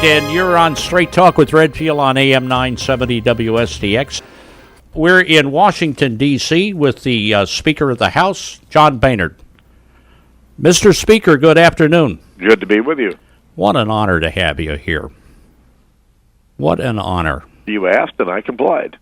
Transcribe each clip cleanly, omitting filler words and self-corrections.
and you're on Straight Talk with Redfield on AM970 WSTX. We're in Washington, D.C. with the Speaker of the House, John Boehner. Mr. Speaker, good afternoon. Good to be with you. What an honor to have you here. What an honor. You asked and I complied.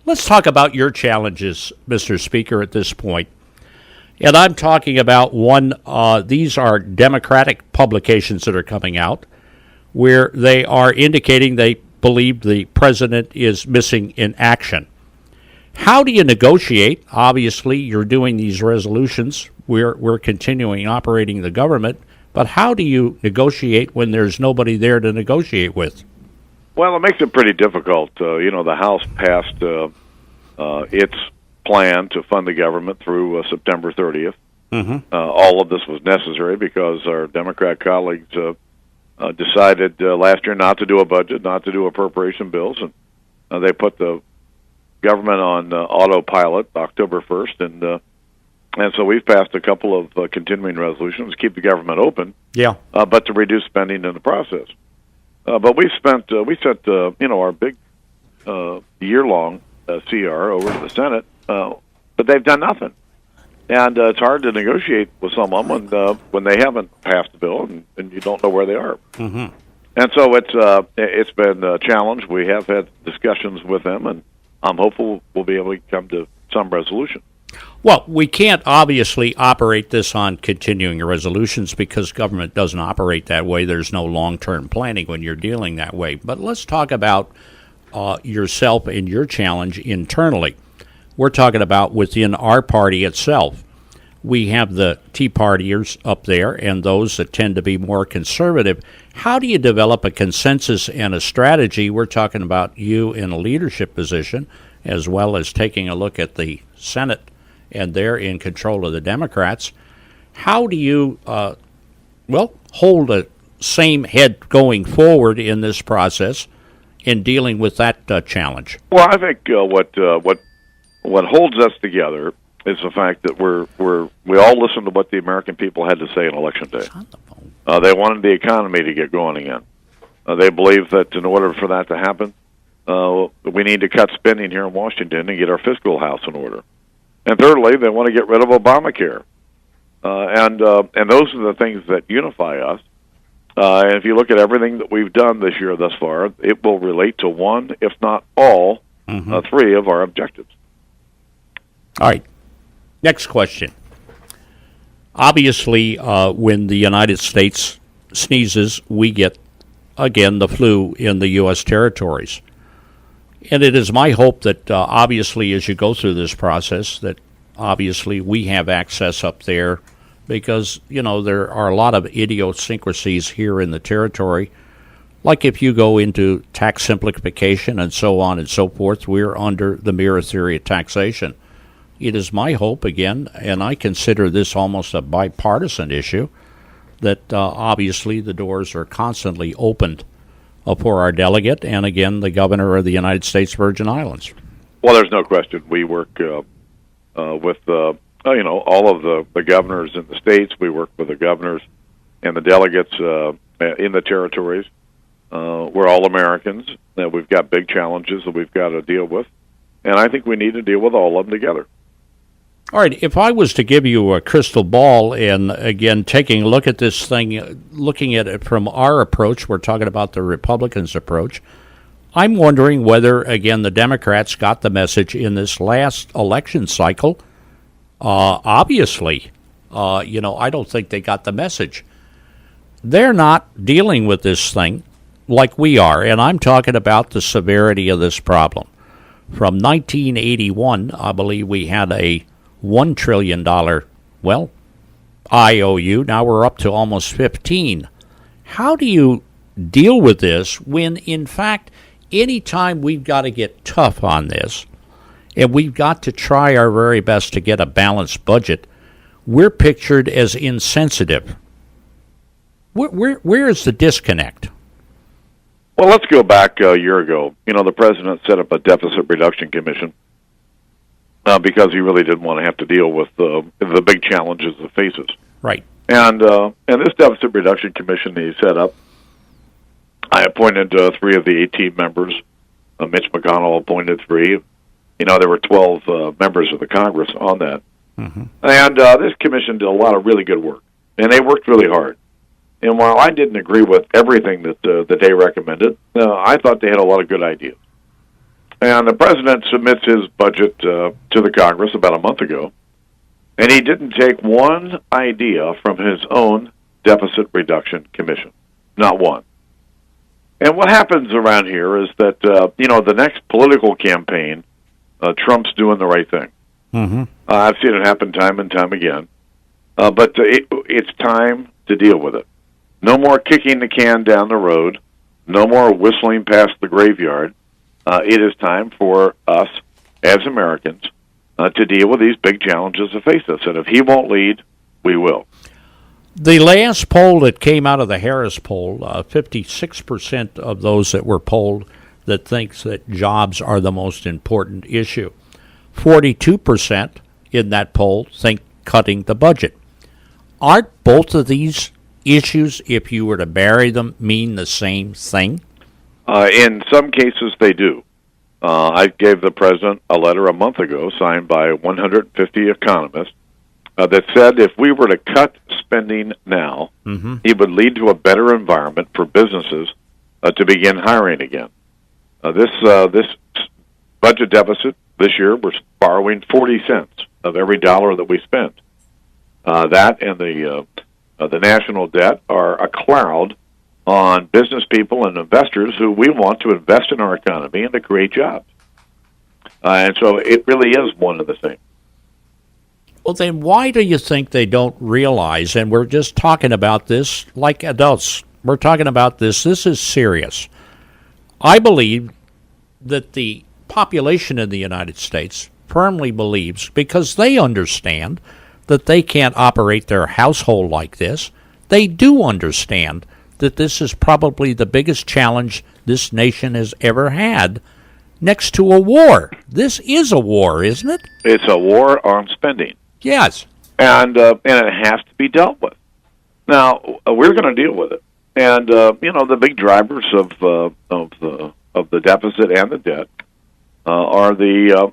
Let's talk about your challenges, Mr. Speaker, at this point. And I'm talking about one, these are Democratic publications that are coming out where they are indicating they believe the president is missing in action. How do you negotiate? Obviously, you're doing these resolutions. We're continuing operating the government. But how do you negotiate when there's nobody there to negotiate with? Well, it makes it pretty difficult. The House passed its plan to fund the government through September 30th. Mm-hmm. All of this was necessary because our Democrat colleagues decided last year not to do a budget, not to do appropriation bills, and they put the government on autopilot October 1st, and so we've passed a couple of continuing resolutions to keep the government open, but to reduce spending in the process. But we sent our big year-long CR over to the Senate, but they've done nothing. And it's hard to negotiate with someone when they haven't passed the bill and you don't know where they are. Mm-hmm. And so it's been a challenge. We have had discussions with them, and I'm hopeful we'll be able to come to some resolution. Well, we can't obviously operate this on continuing resolutions because government doesn't operate that way. There's no long-term planning when you're dealing that way. But let's talk about yourself and your challenge internally. We're talking about within our party itself. We have the Tea Partiers up there and those that tend to be more conservative. How do you develop a consensus and a strategy? We're talking about you in a leadership position as well as taking a look at the Senate, and they're in control of the Democrats. How do you, hold a same head going forward in this process in dealing with that challenge? Well, I think what holds us together is the fact that we all listened to what the American people had to say on Election Day. They wanted the economy to get going again. They believe that in order for that to happen, we need to cut spending here in Washington and get our fiscal house in order. And thirdly, they want to get rid of Obamacare. And those are the things that unify us. And if you look at everything that we've done this year thus far, it will relate to one, if not all, three of our objectives. All right. Next question. Obviously, when the United States sneezes, we get, again, the flu in the U.S. territories. And it is my hope that, obviously, as you go through this process, that obviously we have access up there because, there are a lot of idiosyncrasies here in the territory. Like if you go into tax simplification and so on and so forth, we're under the mirror theory of taxation. It is my hope, again, and I consider this almost a bipartisan issue, that obviously the doors are constantly opened for our delegate and, again, the governor of the United States Virgin Islands. Well, there's no question. We work with, all of the governors in the states. We work with the governors and the delegates in the territories. We're all Americans. We've got big challenges that we've got to deal with, and I think we need to deal with all of them together. All right, if I was to give you a crystal ball and, again, taking a look at this thing, looking at it from our approach, we're talking about the Republicans' approach, I'm wondering whether, again, the Democrats got the message in this last election cycle. Obviously, I don't think they got the message. They're not dealing with this thing like we are, and I'm talking about the severity of this problem. From 1981, I believe we had a $1 trillion, IOU. Now we're up to almost 15. How do you deal with this when, in fact, anytime we've got to get tough on this and we've got to try our very best to get a balanced budget, we're pictured as insensitive? Where is the disconnect? Well, let's go back a year ago. The president set up a deficit reduction commission because he really didn't want to have to deal with the big challenges it faces. Right. And this deficit reduction commission he set up I appointed 3 of the 18 members. Mitch McConnell appointed 3. There were 12 members of the Congress on that. Mm-hmm. And this commission did a lot of really good work, and they worked really hard. And while I didn't agree with everything that they recommended, I thought they had a lot of good ideas. And the president submits his budget to the Congress about a month ago, and he didn't take one idea from his own deficit reduction commission, not one. And what happens around here is that, the next political campaign, Trump's doing the right thing. Mm-hmm. I've seen it happen time and time again. But it's time to deal with it. No more kicking the can down the road. No more whistling past the graveyard. It is time for us, as Americans, to deal with these big challenges that face us. And if he won't lead, we will. The last poll that came out of the Harris poll, 56% of those that were polled that thinks that jobs are the most important issue. 42% in that poll think cutting the budget. Aren't both of these issues, if you were to bury them, mean the same thing? In some cases, they do. I gave the president a letter a month ago signed by 150 economists that said if we were to cut spending now, mm-hmm. it would lead to a better environment for businesses to begin hiring again. This budget deficit this year, we're borrowing 40 cents of every dollar that we spend. That and the national debt are a cloud on business people and investors who we want to invest in our economy and to create jobs. And so it really is one and the same. Well, then why do you think they don't realize, and we're just talking about this like adults, we're talking about this is serious. I believe that the population in the United States firmly believes, because they understand that they can't operate their household like this, they do understand that this is probably the biggest challenge this nation has ever had, next to a war. This is a war, isn't it? It's a war on spending. Yes. And it has to be dealt with. Now, we're going to deal with it. And, the big drivers of the deficit and the debt are the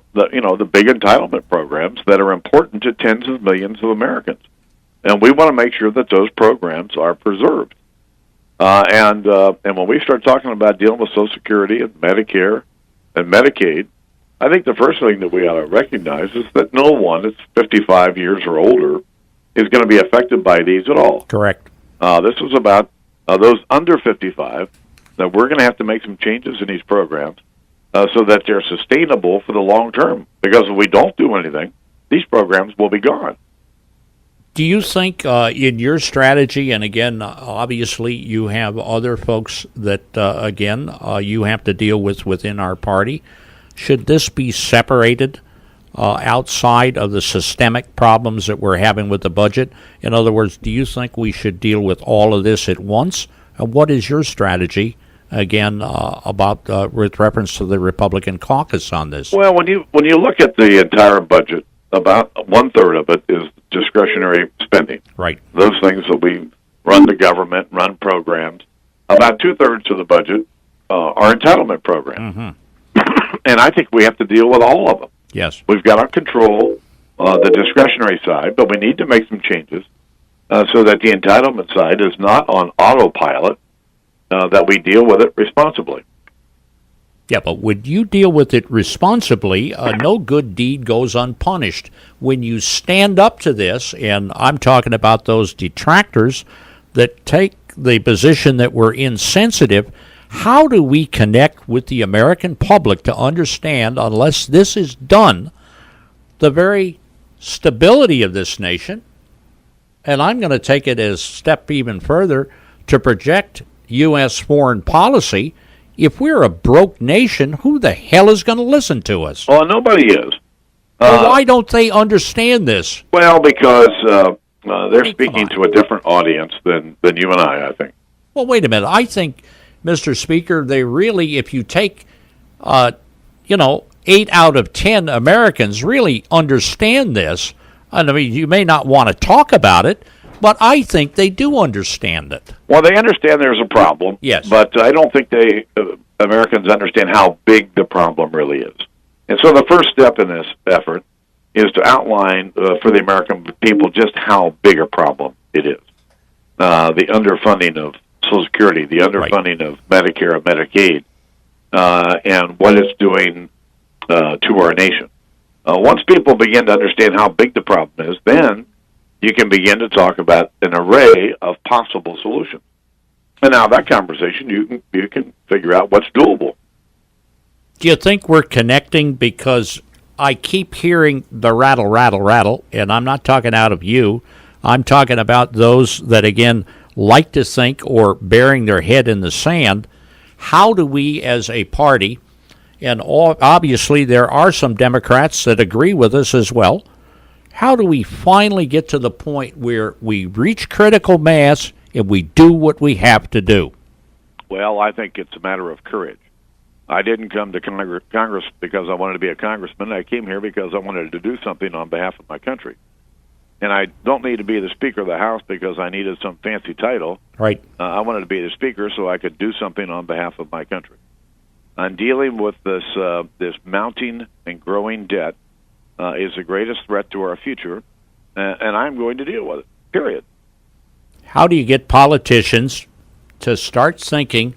big entitlement programs that are important to tens of millions of Americans. And we want to make sure that those programs are preserved. And when we start talking about dealing with Social Security and Medicare and Medicaid, I think the first thing that we ought to recognize is that no one that's 55 years or older is going to be affected by these at all. Correct. This is about those under 55, that we're going to have to make some changes in these programs so that they're sustainable for the long term. Because if we don't do anything, these programs will be gone. Do you think in your strategy, and again, obviously you have other folks that, you have to deal with within our party, should this be separated outside of the systemic problems that we're having with the budget? In other words, do you think we should deal with all of this at once? And what is your strategy, again, about with reference to the Republican caucus on this? Well, when you look at the entire budget, about one-third of it is discretionary spending. Right. Those things that we run the government, run programs. About two-thirds of the budget are entitlement programs. Mm-hmm. And I think we have to deal with all of them. Yes. We've got to control the discretionary side, but we need to make some changes so that the entitlement side is not on autopilot, that we deal with it responsibly. Yeah, but when you deal with it responsibly, no good deed goes unpunished. When you stand up to this, and I'm talking about those detractors that take the position that we're insensitive, how do we connect with the American public to understand, unless this is done, the very stability of this nation? And I'm going to take it a step even further to project U.S. foreign policy. If we're a broke nation, who the hell is going to listen to us? Well, nobody is. Well, why don't they understand this? Well, because they're speaking to a different audience than you and I think. Well, wait a minute. I think, Mr. Speaker, they really, if you take, 8 out of 10 Americans really understand this. And I mean, you may not want to talk about it, But I think they do understand it. Well, they understand there's a problem. Yes. But I don't think Americans understand how big the problem really is. And so the first step in this effort is to outline for the American people just how big a problem it is. The underfunding of Social Security, the underfunding of Medicare and Medicaid, and what it's doing to our nation. Once people begin to understand how big the problem is, then you can begin to talk about an array of possible solutions. And now that conversation, you can figure out what's doable. Do you think we're connecting? Because I keep hearing the rattle, rattle, rattle, and I'm not talking out of you. I'm talking about those that, again, like to think or burying their head in the sand. How do we as a party, and obviously there are some Democrats that agree with us as well, how do we finally get to the point where we reach critical mass and we do what we have to do? Well, I think it's a matter of courage. I didn't come to Congress because I wanted to be a congressman. I came here because I wanted to do something on behalf of my country. And I don't need to be the Speaker of the House because I needed some fancy title. Right. I wanted to be the Speaker so I could do something on behalf of my country. I'm dealing with this mounting and growing debt is the greatest threat to our future, and I'm going to deal with it, period. How do you get politicians to start thinking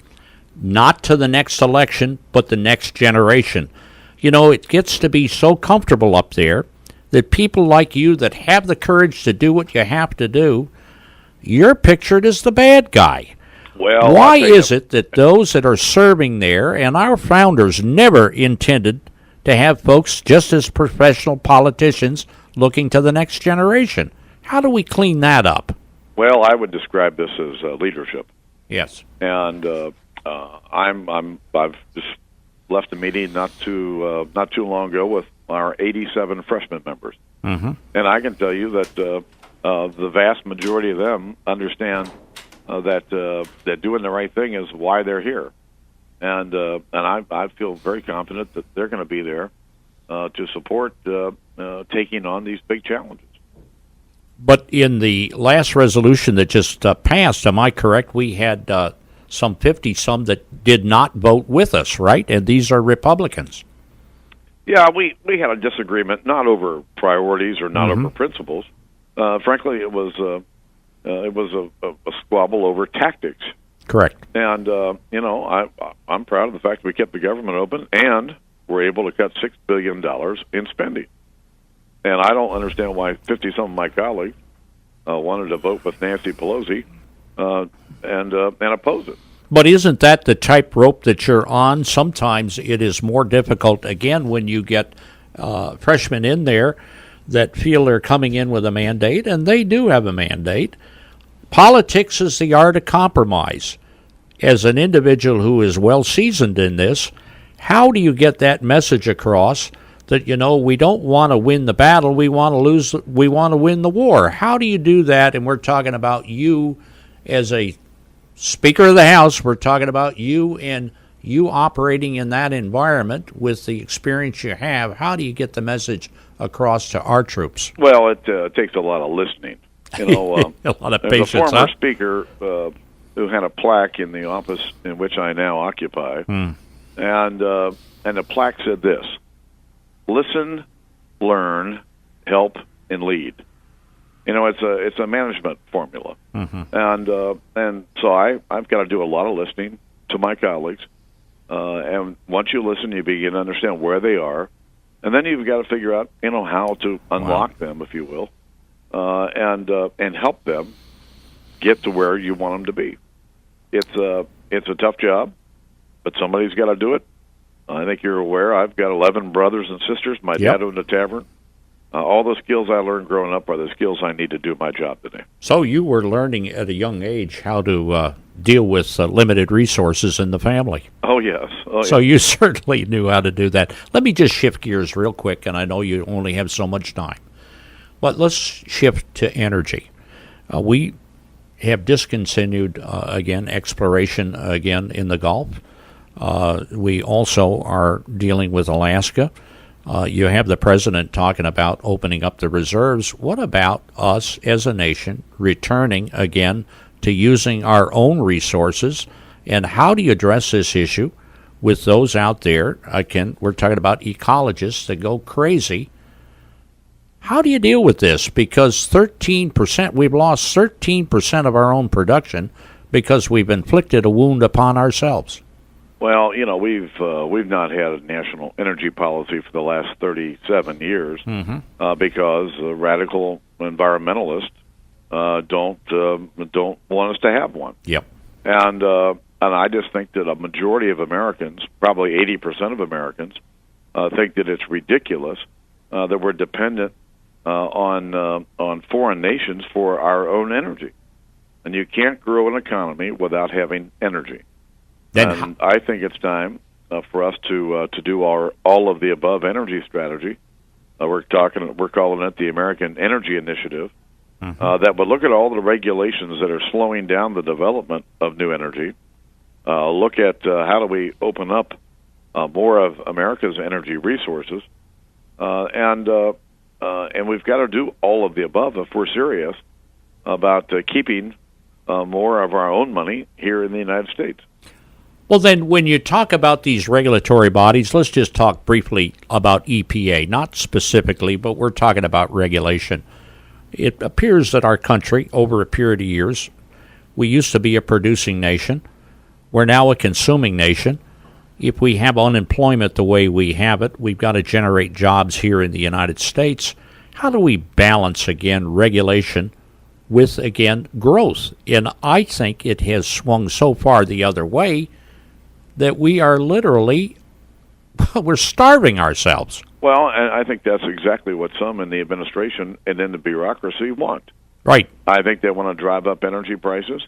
not to the next election, but the next generation? You know, it gets to be so comfortable up there that people like you that have the courage to do what you have to do, you're pictured as the bad guy. Well, why is it that those that are serving there, and our founders never intended to have folks just as professional politicians looking to the next generation? How do we clean that up? Well, I would describe this as leadership. Yes. And I've just left a meeting not too long ago with our 87 freshman members, and I can tell you that the vast majority of them understand that doing the right thing is why they're here, and I feel very confident that they're going to be there to support taking on these big challenges. But in the last resolution that just passed, am I correct? We had some 50-some that did not vote with us, right? And these are Republicans. Yeah, we had a disagreement, not over priorities or not over principles. Frankly, it was a squabble over tactics. Correct. And I'm proud of the fact that we kept the government open and were able to cut $6 billion in spending. And I don't understand why 50-some of my colleagues wanted to vote with Nancy Pelosi and oppose it. But isn't that the tightrope that you're on? Sometimes it is more difficult, again, when you get freshmen in there that feel they're coming in with a mandate, and they do have a mandate. Politics is the art of compromise. As an individual who is well seasoned in this, how do you get that message across that, you know, we don't want to win the battle, we want to win the war? How do you do that? And we're talking about you as a Speaker of the House. We're talking about you and you operating in that environment with the experience you have. How do you get the message across to our troops? Well, it takes a lot of listening. You know, a lot of there's patience. a former speaker who had a plaque in the office in which I now occupy, and the plaque said this: "Listen, learn, help, and lead." You know, it's a management formula, and so I've got to do a lot of listening to my colleagues, and once you listen, you begin to understand where they are, and then you've got to figure out, you know, how to unlock them, if you will, and help them get to where you want them to be. It's a tough job, but somebody's got to do it. I think you're aware I've got 11 brothers and sisters. My dad owned a tavern. All the skills I learned growing up are the skills I need to do my job today. So you were learning at a young age how to deal with limited resources in the family. Oh, yes. So you certainly knew how to do that. Let me just shift gears real quick, and I know you only have so much time. But let's shift to energy. We have discontinued, again, exploration again in the Gulf. We also are dealing with Alaska. You have the president talking about opening up the reserves. What about us as a nation returning again to using our own resources? And how do you address this issue with those out there? Again, we're talking about ecologists that go crazy. How do you deal with this? Because 13%, we've lost 13% of our own production because we've inflicted a wound upon ourselves. Well, we've not had a national energy policy for the last 37 years because radical environmentalists don't want us to have one. Yep. And I just think that a majority of Americans, probably 80% of Americans, think that it's ridiculous that we're dependent on foreign nations for our own energy, and you can't grow an economy without having energy. And I think it's time for us to do our all of the above energy strategy. We're calling it the American Energy Initiative. That would look at all the regulations that are slowing down the development of new energy. Look at how do we open up more of America's energy resources, and we've got to do all of the above if we're serious about keeping more of our own money here in the United States. Well, then, when you talk about these regulatory bodies, let's just talk briefly about EPA, not specifically, but we're talking about regulation. It appears that our country, over a period of years, we used to be a producing nation. We're now a consuming nation. If we have unemployment the way we have it, we've got to generate jobs here in the United States. How do we balance, again, regulation with, again, growth? And I think it has swung so far the other way that we are literally, we're starving ourselves. Well, and I think that's exactly what some in the administration and in the bureaucracy want. Right. I think they want to drive up energy prices.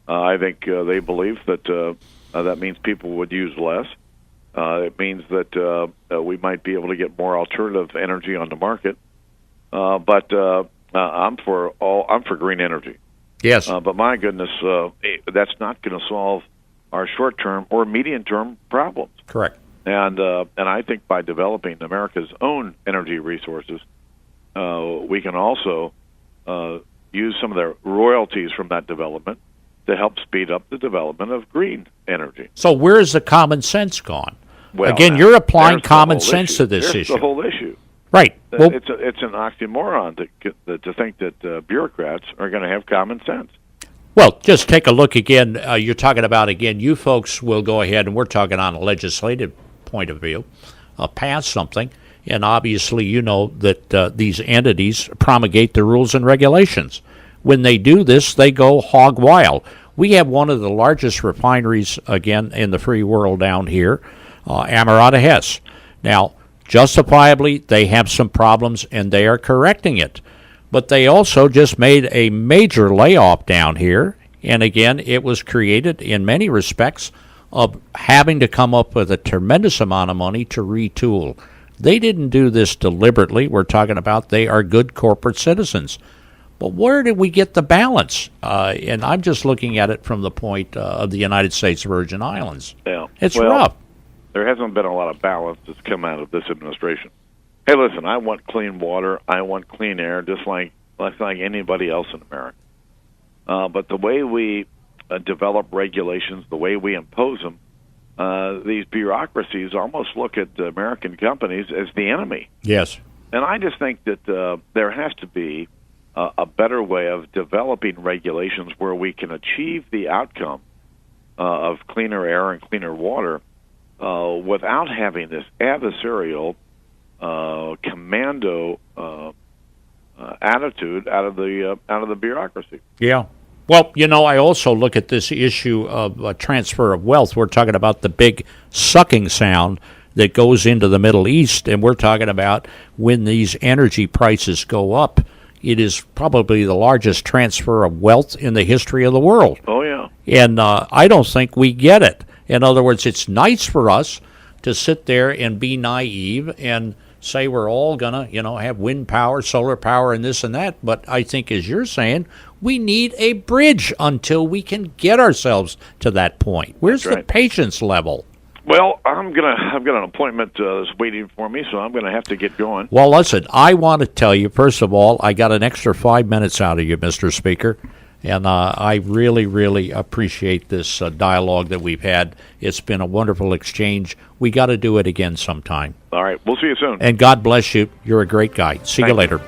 I think they believe that that means people would use less. It means that we might be able to get more alternative energy on the market. But I'm for green energy. Yes. But my goodness, that's not going to solve our short-term or medium-term problems. Correct. And I think by developing America's own energy resources, we can also use some of the royalties from that development to help speed up the development of green energy. So where's the common sense gone? Well, again, you're applying common sense to this issue. The whole issue. Right. Well, it's an oxymoron to think that bureaucrats are going to have common sense. Well, just take a look again. You're talking about, again, you folks will go ahead, and we're talking on a legislative point of view, pass something. And obviously, you know that these entities promulgate the rules and regulations. When they do this, they go hog wild. We have one of the largest refineries, again, in the free world down here, Amerada Hess. Now, justifiably, they have some problems, and they are correcting it. But they also just made a major layoff down here. And again, it was created in many respects of having to come up with a tremendous amount of money to retool. They didn't do this deliberately. We're talking about they are good corporate citizens. But where did we get the balance? And I'm just looking at it from the point of the United States Virgin Islands. Yeah. It's rough. There hasn't been a lot of balance that's come out of this administration. Hey, listen, I want clean water. I want clean air, just like anybody else in America. But the way we develop regulations, the way we impose them, these bureaucracies almost look at American companies as the enemy. Yes. And I just think that there has to be a better way of developing regulations where we can achieve the outcome of cleaner air and cleaner water without having this adversarial commando attitude out of the bureaucracy. Yeah. Well, you know, I also look at this issue of transfer of wealth. We're talking about the big sucking sound that goes into the Middle East, and we're talking about when these energy prices go up, it is probably the largest transfer of wealth in the history of the world. Oh, yeah. And I don't think we get it. In other words, it's nice for us to sit there and be naive and say we're all going to, you know, have wind power, solar power, and this and that. But I think, as you're saying, we need a bridge until we can get ourselves to that point. Where's the patience level? Well, I've got an appointment that's waiting for me, so I'm gonna have to get going. Well, listen, I want to tell you, first of all, I got an extra 5 minutes out of you, Mr. Speaker, and I really, really appreciate this dialogue that we've had. It's been a wonderful exchange. We got to do it again sometime. All right, we'll see you soon. And God bless you. You're a great guy. See you Thank you. later.